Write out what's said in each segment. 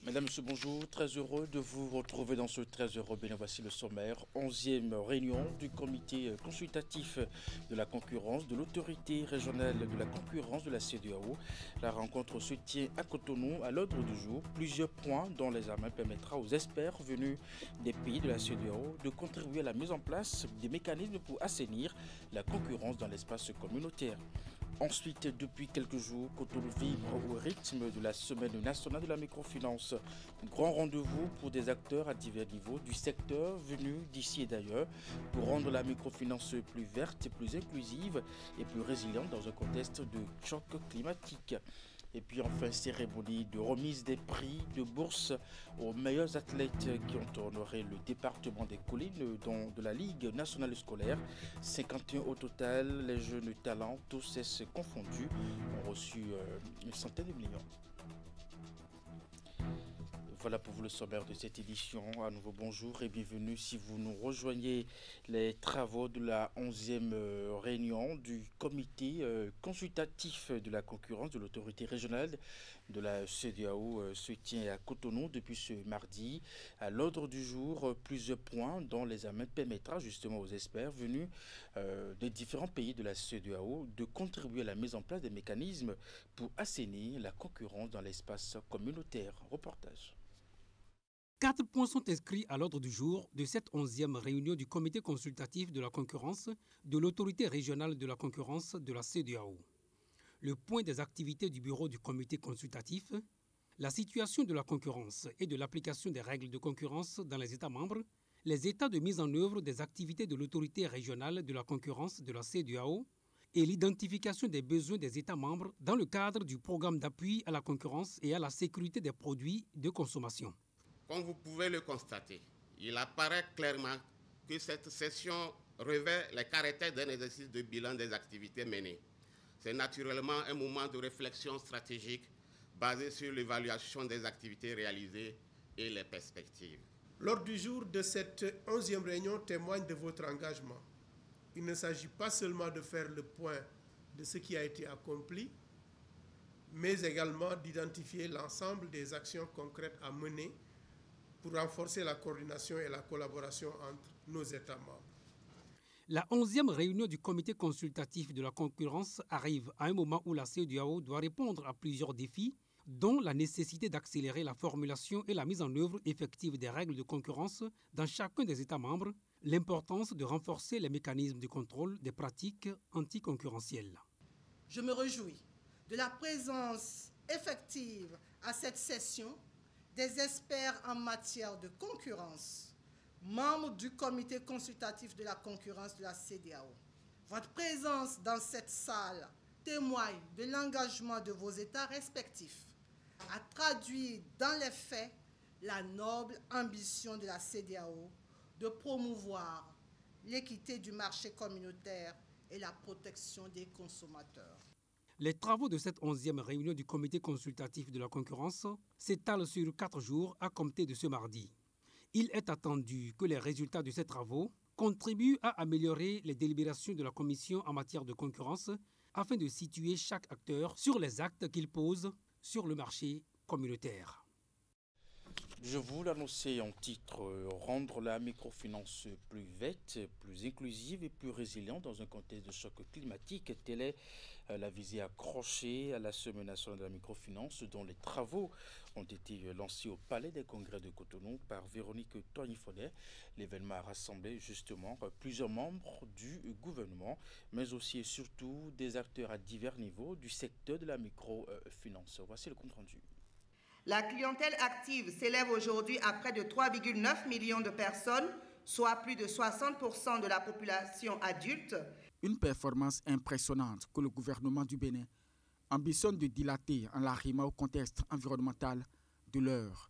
Mesdames, Messieurs, bonjour. Très heureux de vous retrouver dans ce 13 heures. Bien, voici le sommaire. 11e réunion du comité consultatif de la concurrence de l'autorité régionale de la concurrence de la CEDEAO. La rencontre se tient à Cotonou à l'ordre du jour. Plusieurs points dont l'examen permettra aux experts venus des pays de la CEDEAO de contribuer à la mise en place des mécanismes pour assainir la concurrence dans l'espace communautaire. Ensuite, depuis quelques jours, Cotonou vibre au rythme de la Semaine nationale de la microfinance. Grand rendez-vous pour des acteurs à divers niveaux du secteur venus d'ici et d'ailleurs pour rendre la microfinance plus verte, plus inclusive et plus résiliente dans un contexte de choc climatique. Et puis enfin, cérémonie de remise des prix de bourse aux meilleurs athlètes qui ont honoré le département des collines de la Ligue nationale scolaire. 51 au total, les jeunes talents, tous cesses confondus, ont reçu une centaine de millions. Voilà pour vous le sommaire de cette édition. À nouveau bonjour et bienvenue si vous nous rejoignez les travaux de la 11e réunion du comité consultatif de la concurrence de l'autorité régionale de la CEDEAO se tient à Cotonou depuis ce mardi. À l'ordre du jour, plusieurs points dont l'examen permettra justement aux experts venus des différents pays de la CEDEAO de contribuer à la mise en place des mécanismes pour assainir la concurrence dans l'espace communautaire. Reportage. 4 points sont inscrits à l'ordre du jour de cette 11e réunion du comité consultatif de la concurrence de l'autorité régionale de la concurrence de la CEDEAO. Le point des activités du bureau du comité consultatif, la situation de la concurrence et de l'application des règles de concurrence dans les États membres, les états de mise en œuvre des activités de l'autorité régionale de la concurrence de la CEDEAO et l'identification des besoins des États membres dans le cadre du programme d'appui à la concurrence et à la sécurité des produits de consommation. Comme vous pouvez le constater, il apparaît clairement que cette session revêt les caractères d'un exercice de bilan des activités menées. C'est naturellement un moment de réflexion stratégique basé sur l'évaluation des activités réalisées et les perspectives. L'ordre du jour de cette 11e réunion témoigne de votre engagement. Il ne s'agit pas seulement de faire le point de ce qui a été accompli, mais également d'identifier l'ensemble des actions concrètes à mener pour renforcer la coordination et la collaboration entre nos États membres. La 11e réunion du comité consultatif de la concurrence arrive à un moment où la CEDEAO doit répondre à plusieurs défis, dont la nécessité d'accélérer la formulation et la mise en œuvre effective des règles de concurrence dans chacun des États membres, l'importance de renforcer les mécanismes de contrôle des pratiques anticoncurrentielles. Je me réjouis de la présence effective à cette session des experts en matière de concurrence, membres du comité consultatif de la concurrence de la CEDEAO. Votre présence dans cette salle témoigne de l'engagement de vos États respectifs à traduire dans les faits la noble ambition de la CEDEAO de promouvoir l'équité du marché communautaire et la protection des consommateurs. Les travaux de cette 11e réunion du comité consultatif de la concurrence s'étalent sur 4 jours à compter de ce mardi. Il est attendu que les résultats de ces travaux contribuent à améliorer les délibérations de la Commission en matière de concurrence afin de situer chaque acteur sur les actes qu'il pose sur le marché communautaire. Je vous l'annonçais en titre, rendre la microfinance plus verte, plus inclusive et plus résiliente dans un contexte de choc climatique. Telle est la visée accrochée à la Semaine nationale de la microfinance dont les travaux ont été lancés au Palais des Congrès de Cotonou par Véronique Toigny-Fonet. L'événement a rassemblé justement plusieurs membres du gouvernement, mais aussi et surtout des acteurs à divers niveaux du secteur de la microfinance. Voici le compte rendu. La clientèle active s'élève aujourd'hui à près de 3,9 millions de personnes, soit plus de 60% de la population adulte. Une performance impressionnante que le gouvernement du Bénin ambitionne de dilater en l'arrimant au contexte environnemental de l'heure.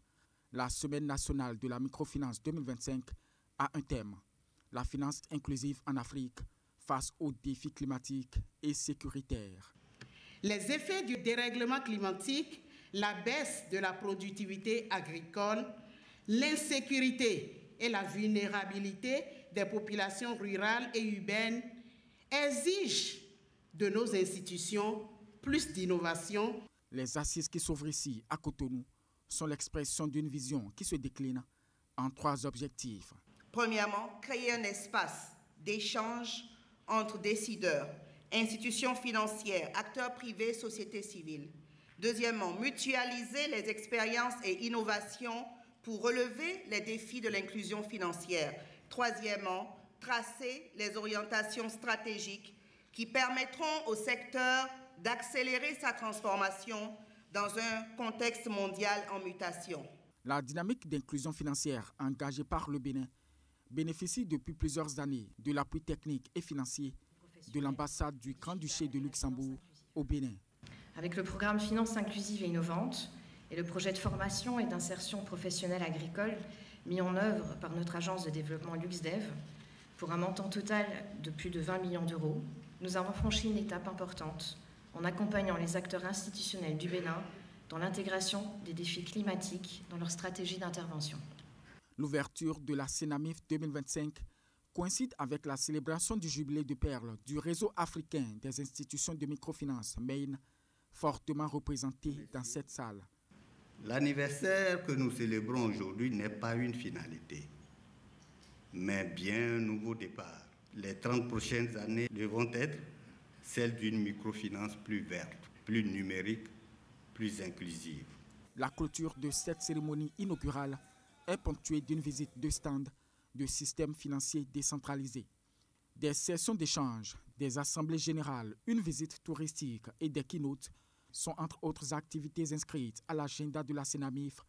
La Semaine nationale de la microfinance 2025 a un thème, la finance inclusive en Afrique face aux défis climatiques et sécuritaires. Les effets du dérèglement climatique, la baisse de la productivité agricole, l'insécurité et la vulnérabilité des populations rurales et urbaines exigent de nos institutions plus d'innovation. Les assises qui s'ouvrent ici à Cotonou sont l'expression d'une vision qui se décline en 3 objectifs. Premièrement, créer un espace d'échange entre décideurs, institutions financières, acteurs privés, société civile. Deuxièmement, mutualiser les expériences et innovations pour relever les défis de l'inclusion financière. Troisièmement, tracer les orientations stratégiques qui permettront au secteur d'accélérer sa transformation dans un contexte mondial en mutation. La dynamique d'inclusion financière engagée par le Bénin bénéficie depuis plusieurs années de l'appui technique et financier de l'ambassade du Grand-Duché de Luxembourg au Bénin. Avec le programme Finances inclusives et innovantes et le projet de formation et d'insertion professionnelle agricole mis en œuvre par notre agence de développement LuxDev, pour un montant total de plus de 20 millions d'euros, nous avons franchi une étape importante en accompagnant les acteurs institutionnels du Bénin dans l'intégration des défis climatiques dans leur stratégie d'intervention. L'ouverture de la CENAMIF 2025 coïncide avec la célébration du jubilé de perles du réseau africain des institutions de microfinance, MEIN, fortement représenté dans cette salle. L'anniversaire que nous célébrons aujourd'hui n'est pas une finalité, mais bien un nouveau départ. Les 30 prochaines années devront être celles d'une microfinance plus verte, plus numérique, plus inclusive. La clôture de cette cérémonie inaugurale est ponctuée d'une visite de stand de systèmes financiers décentralisés, des sessions d'échange, des assemblées générales, une visite touristique et des keynotes sont entre autres activités inscrites à l'agenda de la CENAMIF,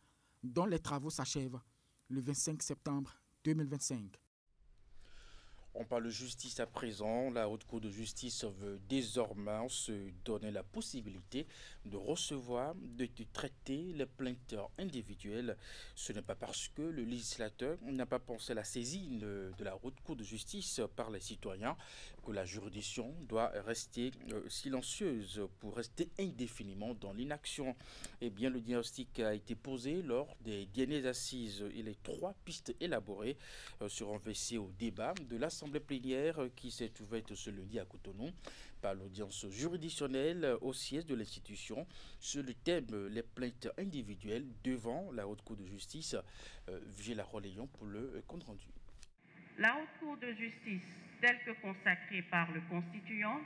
dont les travaux s'achèvent le 25 septembre 2025. On parle de justice à présent. La Haute Cour de justice veut désormais se donner la possibilité de recevoir, de traiter les plaintes individuelles. Ce n'est pas parce que le législateur n'a pas pensé à la saisine de la Haute Cour de justice par les citoyens que la juridiction doit rester silencieuse pour rester indéfiniment dans l'inaction. Eh bien, le diagnostic a été posé lors des dernières assises et les 3 pistes élaborées seront versées au débat de l'Assemblée plénière qui s'est ouverte ce lundi à Cotonou par l'audience juridictionnelle au siège de l'institution sur le thème les plaintes individuelles devant la Haute Cour de justice. Vigila Roléon pour le compte rendu. La Haute Cour de justice, telle que consacrée par le Constituant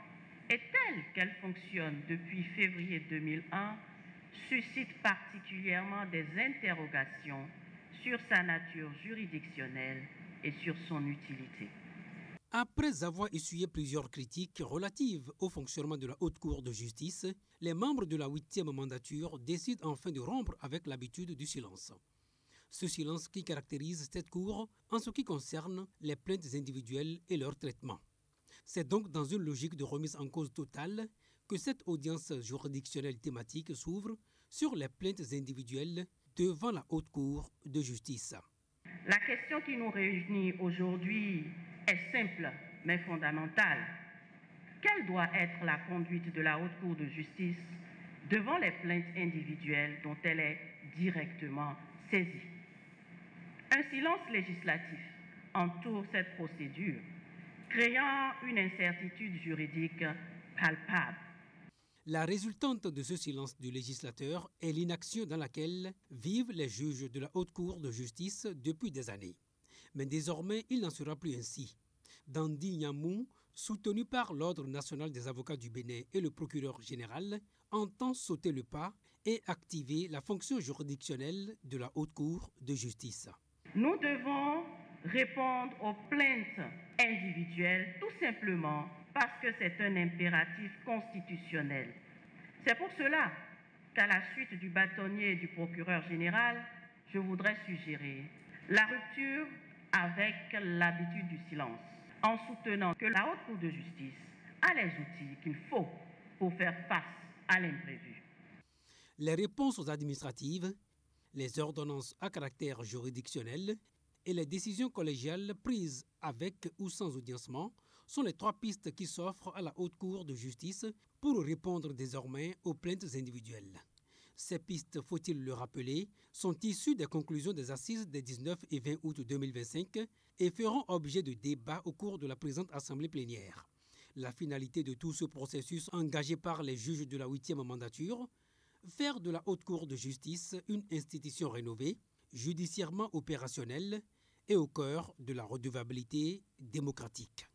et telle qu'elle fonctionne depuis février 2001, suscite particulièrement des interrogations sur sa nature juridictionnelle et sur son utilité. Après avoir essuyé plusieurs critiques relatives au fonctionnement de la Haute Cour de justice, les membres de la 8e mandature décident enfin de rompre avec l'habitude du silence. Ce silence qui caractérise cette Cour en ce qui concerne les plaintes individuelles et leur traitement. C'est donc dans une logique de remise en cause totale que cette audience juridictionnelle thématique s'ouvre sur les plaintes individuelles devant la Haute Cour de justice. La question qui nous réunit aujourd'hui est simple mais fondamentale. Quelle doit être la conduite de la Haute Cour de justice devant les plaintes individuelles dont elle est directement saisie? Un silence législatif entoure cette procédure, créant une incertitude juridique palpable. La résultante de ce silence du législateur est l'inaction dans laquelle vivent les juges de la Haute Cour de justice depuis des années. Mais désormais, il n'en sera plus ainsi. Dandi Nyamou, soutenu par l'Ordre national des avocats du Bénin et le procureur général, entend sauter le pas et activer la fonction juridictionnelle de la Haute Cour de justice. Nous devons répondre aux plaintes individuelles tout simplement parce que c'est un impératif constitutionnel. C'est pour cela qu'à la suite du bâtonnier du procureur général, je voudrais suggérer la rupture avec l'habitude du silence, en soutenant que la Haute Cour de justice a les outils qu'il faut pour faire face à l'imprévu. Les réponses administratives, les ordonnances à caractère juridictionnel et les décisions collégiales prises avec ou sans audiencement sont les 3 pistes qui s'offrent à la Haute Cour de justice pour répondre désormais aux plaintes individuelles. Ces pistes, faut-il le rappeler, sont issues des conclusions des assises des 19 et 20 août 2025 et feront objet de débats au cours de la présente Assemblée plénière. La finalité de tout ce processus engagé par les juges de la 8e mandature Faire de la Haute Cour de justice une institution rénovée, judiciairement opérationnelle et au cœur de la redevabilité démocratique.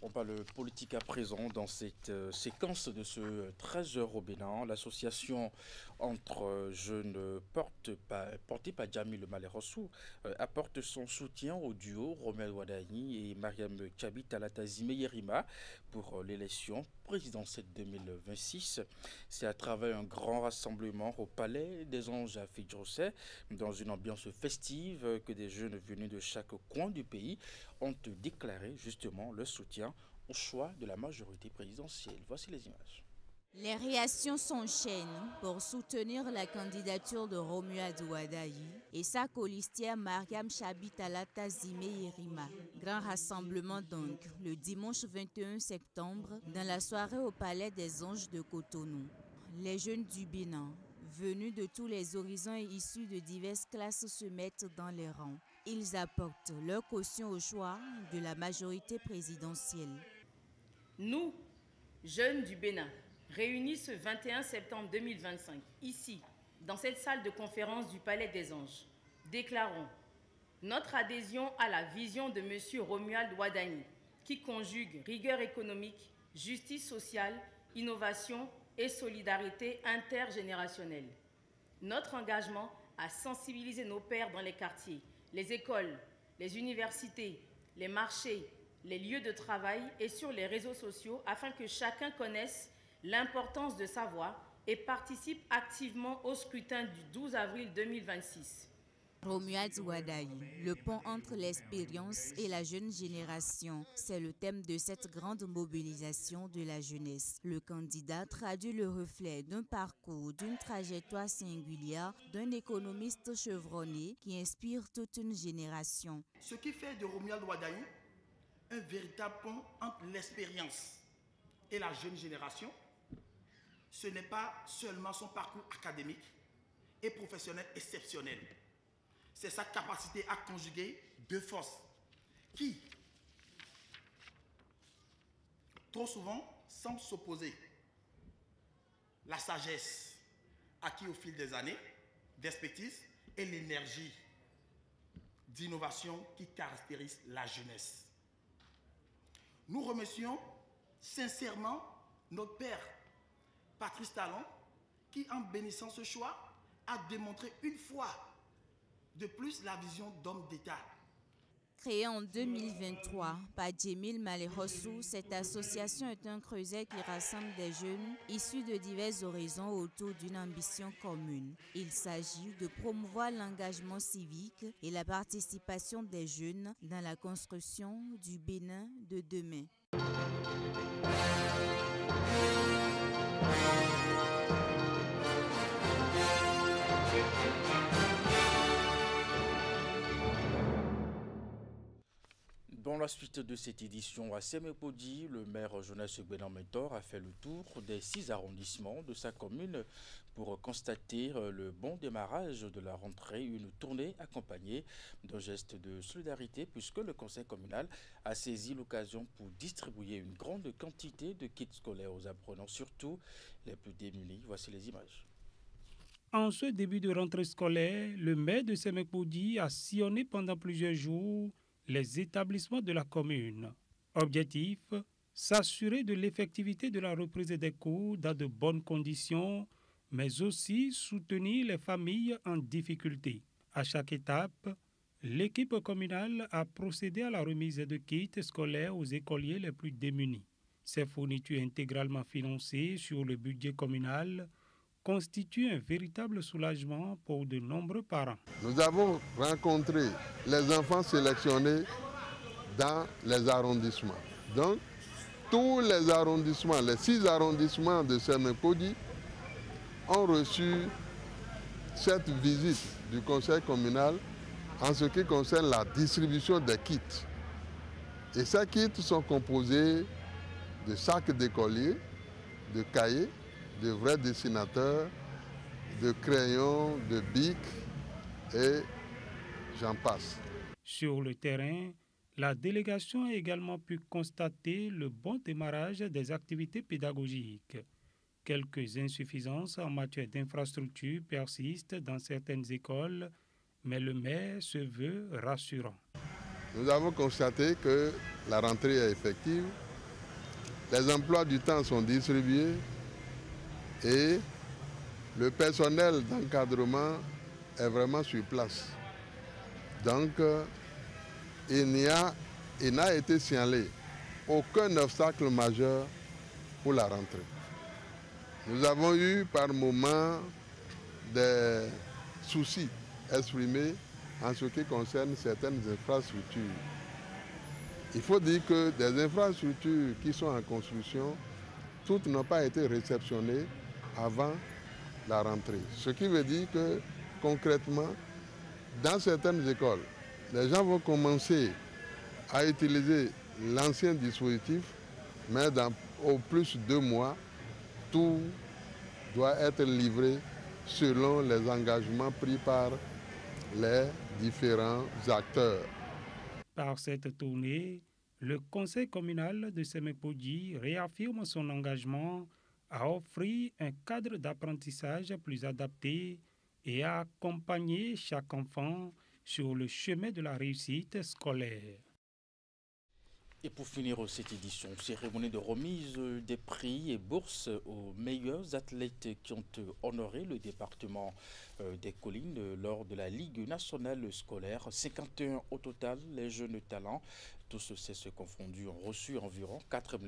On parle politique à présent dans cette séquence de ce 13h au Bénin. L'association entre jeunes portée par Djamil Malé-Rossou apporte son soutien au duo Romuald Wadani et Mariam Tchabi Talata Zimé-Yerima pour l'élection présidentielle 2026. C'est à travers un grand rassemblement au Palais des Anges à Fidjrosset, dans une ambiance festive, que des jeunes venus de chaque coin du pays ont déclaré justement leur soutien au choix de la majorité présidentielle. Voici les images. Les réactions s'enchaînent pour soutenir la candidature de Romuald Wadani et sa colistière Mariam Tchabi Talata Zimé-Yerima. Grand rassemblement donc le dimanche 21 septembre dans la soirée au Palais des Anges de Cotonou. Les jeunes du Bénin, venus de tous les horizons et issus de diverses classes, se mettent dans les rangs. Ils apportent leur caution au choix de la majorité présidentielle. Nous, jeunes du Bénin, réunis ce 21 septembre 2025, ici, dans cette salle de conférence du Palais des Anges, déclarons notre adhésion à la vision de M. Romuald Wadani, qui conjugue rigueur économique, justice sociale, innovation et solidarité intergénérationnelle. Notre engagement à sensibiliser nos pairs dans les quartiers, les écoles, les universités, les marchés, les lieux de travail et sur les réseaux sociaux afin que chacun connaisse l'importance de sa voix et participe activement au scrutin du 12 avril 2026. Romuald Wadani, le pont entre l'expérience et la jeune génération, c'est le thème de cette grande mobilisation de la jeunesse. Le candidat traduit le reflet d'un parcours, d'une trajectoire singulière, d'un économiste chevronné qui inspire toute une génération. Ce qui fait de Romuald Wadani un véritable pont entre l'expérience et la jeune génération, ce n'est pas seulement son parcours académique et professionnel exceptionnel. C'est sa capacité à conjuguer deux forces qui, trop souvent, semblent s'opposer. La sagesse acquise au fil des années d'expertise et l'énergie d'innovation qui caractérise la jeunesse. Nous remercions sincèrement notre père, Patrice Talon, qui, en bénissant ce choix, a démontré une fois de plus la vision d'homme d'État. Créée en 2023 par Djamil Malé-Rossou, cette association est un creuset qui rassemble des jeunes issus de divers horizons autour d'une ambition commune. Il s'agit de promouvoir l'engagement civique et la participation des jeunes dans la construction du Bénin de demain. Dans la suite de cette édition à Sémépodi, le maire Jonas Benan Mentor a fait le tour des 6 arrondissements de sa commune pour constater le bon démarrage de la rentrée, une tournée accompagnée d'un geste de solidarité puisque le conseil communal a saisi l'occasion pour distribuer une grande quantité de kits scolaires aux apprenants, surtout les plus démunis. Voici les images. En ce début de rentrée scolaire, le maire de Sémépodi a sillonné pendant plusieurs jours les établissements de la commune. Objectif, s'assurer de l'effectivité de la reprise des cours dans de bonnes conditions, mais aussi soutenir les familles en difficulté. À chaque étape, l'équipe communale a procédé à la remise de kits scolaires aux écoliers les plus démunis. Ces fournitures intégralement financées sur le budget communal constituent un véritable soulagement pour de nombreux parents. Nous avons rencontré les enfants sélectionnés dans les arrondissements. Donc, tous les arrondissements, les 6 arrondissements de Sémépodi ont reçu cette visite du conseil communal en ce qui concerne la distribution des kits. Et ces kits sont composés de sacs d'écoliers, de cahiers, de vrais dessinateurs, de crayons, de bics et j'en passe. Sur le terrain, la délégation a également pu constater le bon démarrage des activités pédagogiques. Quelques insuffisances en matière d'infrastructure persistent dans certaines écoles, mais le maire se veut rassurant. Nous avons constaté que la rentrée est effective, les emplois du temps sont distribués et le personnel d'encadrement est vraiment sur place. Donc, il n'a été signalé aucun obstacle majeur pour la rentrée. Nous avons eu par moments des soucis exprimés en ce qui concerne certaines infrastructures. Il faut dire que des infrastructures qui sont en construction, toutes n'ont pas été réceptionnées avant la rentrée. Ce qui veut dire que concrètement, dans certaines écoles, les gens vont commencer à utiliser l'ancien dispositif, mais au plus 2 mois, tout doit être livré selon les engagements pris par les différents acteurs. Par cette tournée, le conseil communal de Semekpodji réaffirme son engagement à offrir un cadre d'apprentissage plus adapté et à accompagner chaque enfant sur le chemin de la réussite scolaire. Et pour finir cette édition, cérémonie de remise des prix et bourses aux meilleurs athlètes qui ont honoré le département des Collines lors de la Ligue nationale scolaire. 51 au total, les jeunes talents, tous ces confondus, ont reçu environ 4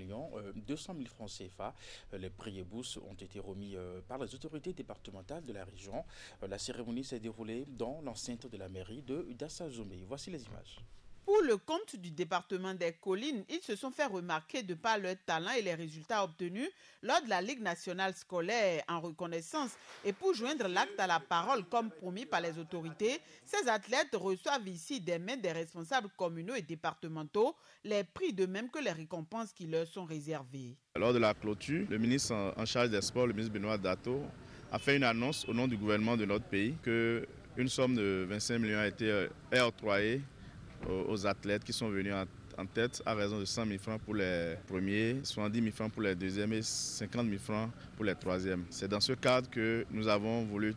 200 000 francs CFA. Les prix et bourses ont été remis par les autorités départementales de la région. La cérémonie s'est déroulée dans l'enceinte de la mairie de Dassazomé. Voici les images. Pour le compte du département des Collines, ils se sont fait remarquer de par leur talent et les résultats obtenus lors de la Ligue nationale scolaire en reconnaissance. Et pour joindre l'acte à la parole comme promis par les autorités, ces athlètes reçoivent ici des mains des responsables communaux et départementaux les prix de même que les récompenses qui leur sont réservées. Lors de la clôture, le ministre en charge des sports, le ministre Benoît Dato, a fait une annonce au nom du gouvernement de notre pays qu'une somme de 25 millions est octroyée aux athlètes qui sont venus en tête à raison de 100 000 francs pour les premiers, 70 000 francs pour les deuxièmes et 50 000 francs pour les troisièmes. C'est dans ce cadre que nous avons voulu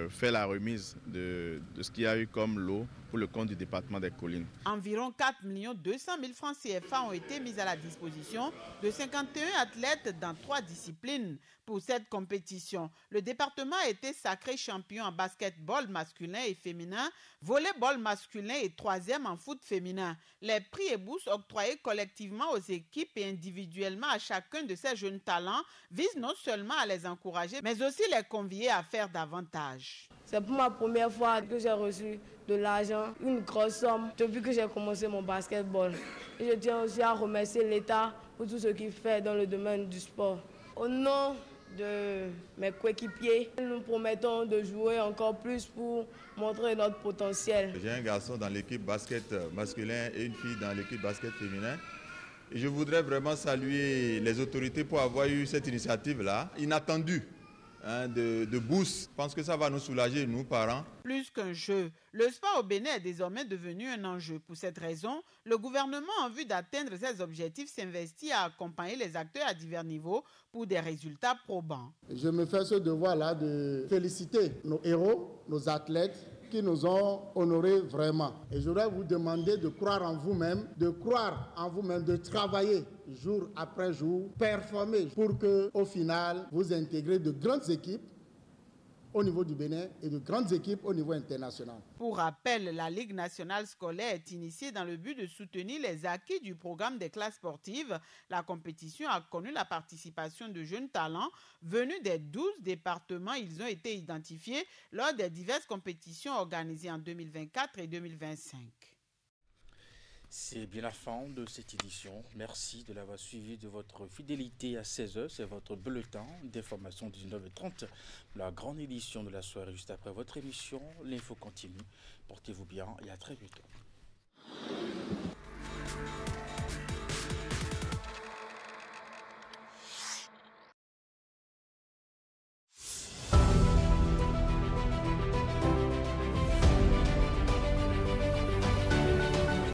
faire la remise de ce qu'il y a eu comme lot pour le compte du département des Collines. Environ 4 200 000 francs CFA ont été mis à la disposition de 51 athlètes dans 3 disciplines pour cette compétition. Le département a été sacré champion en basketball masculin et féminin, volleyball masculin et 3e en foot féminin. Les prix et bourses octroyés collectivement aux équipes et individuellement à chacun de ces jeunes talents visent non seulement à les encourager, mais aussi les convier à faire davantage. C'est pour ma première fois que j'ai reçu de l'argent, une grosse somme, depuis que j'ai commencé mon basketball. Et je tiens aussi à remercier l'État pour tout ce qu'il fait dans le domaine du sport. Au nom de mes coéquipiers, nous promettons de jouer encore plus pour montrer notre potentiel. J'ai un garçon dans l'équipe basket masculin et une fille dans l'équipe basket féminin. Et je voudrais vraiment saluer les autorités pour avoir eu cette initiative-là, inattendue. De bourse. Je pense que ça va nous soulager, nous, parents. Plus qu'un jeu, le sport au Bénin est désormais devenu un enjeu. Pour cette raison, le gouvernement, en vue d'atteindre ses objectifs, s'investit à accompagner les acteurs à divers niveaux pour des résultats probants. Je me fais ce devoir-là de féliciter nos héros, nos athlètes, qui nous ont honorés vraiment. Et je voudrais vous demander de croire en vous-même, de travailler jour après jour, performer pour que, au final, vous intégrez de grandes équipes au niveau du Bénin et de grandes équipes au niveau international. Pour rappel, la Ligue nationale scolaire est initiée dans le but de soutenir les acquis du programme des classes sportives. La compétition a connu la participation de jeunes talents venus des 12 départements. Ils ont été identifiés lors des diverses compétitions organisées en 2024 et 2025. C'est bien la fin de cette édition. Merci de l'avoir suivi, de votre fidélité à 16h. C'est votre bulletin d'information 19h30. La grande édition de la soirée juste après votre émission. L'info continue. Portez-vous bien et à très bientôt.